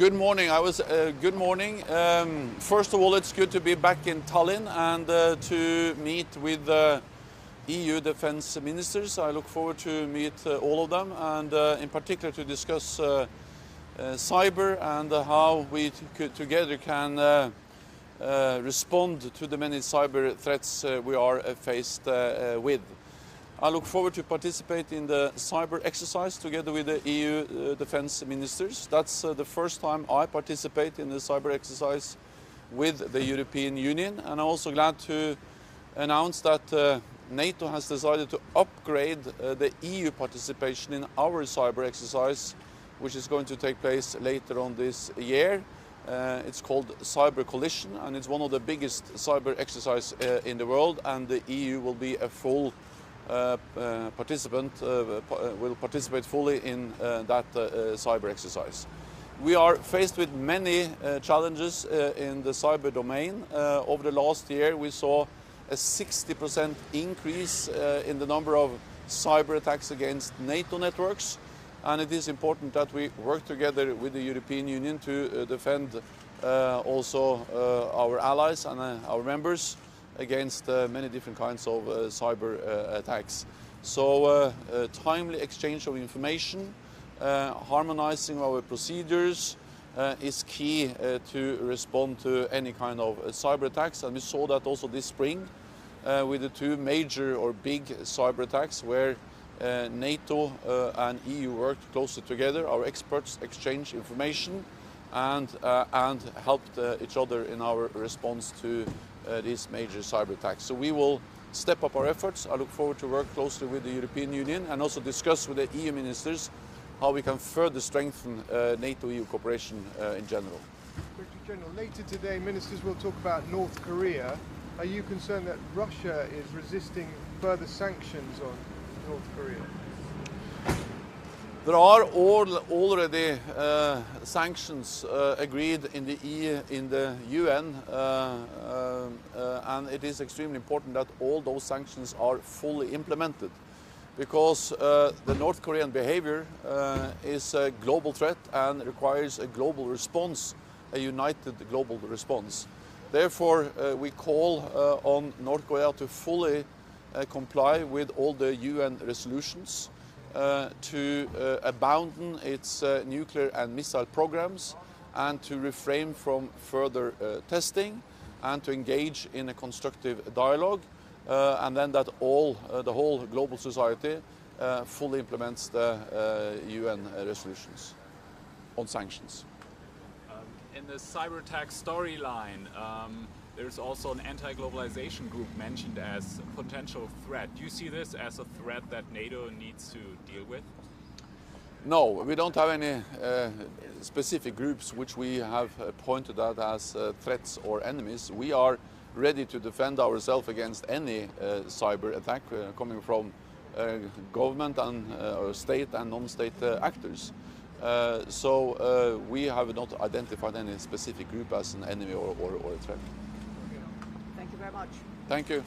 Good morning. Good morning. First of all, it's good to be back in Tallinn and to meet with EU defense ministers. I look forward to meet all of them and in particular to discuss cyber and how we together can respond to the many cyber threats we are faced with. I look forward to participate in the cyber exercise together with the EU defense ministers. That's the first time I participate in the cyber exercise with the European Union, and I'm also glad to announce that NATO has decided to upgrade the EU participation in our cyber exercise, which is going to take place later on this year. It's called Cyber Coalition, and it's one of the biggest cyber exercises in the world, and the EU will be a full participant, will participate fully in that cyber exercise. We are faced with many challenges in the cyber domain. Over the last year we saw a 60% increase in the number of cyber attacks against NATO networks, and it is important that we work together with the European Union to defend also our allies and our members against many different kinds of cyber attacks. So timely exchange of information, harmonizing our procedures is key to respond to any kind of cyber attacks, and we saw that also this spring with the two major or big cyber attacks where NATO and EU worked closely together. Our experts exchanged information and helped each other in our response to these major cyber attacks. So we will step up our efforts. I look forward to work closely with the European Union and also discuss with the EU ministers how we can further strengthen NATO-EU cooperation in general. Secretary General, later today ministers will talk about North Korea. Are you concerned that Russia is resisting further sanctions on North Korea? There are already sanctions agreed in the UN, and it is extremely important that all those sanctions are fully implemented, because the North Korean behavior is a global threat and requires a global response, a united global response. Therefore, we call on North Korea to fully comply with all the UN resolutions, to abandon its nuclear and missile programs, and to refrain from further testing, and to engage in a constructive dialogue, and then that the whole global society fully implements the UN resolutions on sanctions. In the cyber attack storyline, there's also an anti-globalization group mentioned as a potential threat. Do you see this as a threat that NATO needs to deal with? No, we don't have any specific groups which we have pointed at as threats or enemies. We are ready to defend ourselves against any cyber attack coming from government and state and non-state actors. So we have not identified any specific group as an enemy or a threat. Thank you very much. Thank you.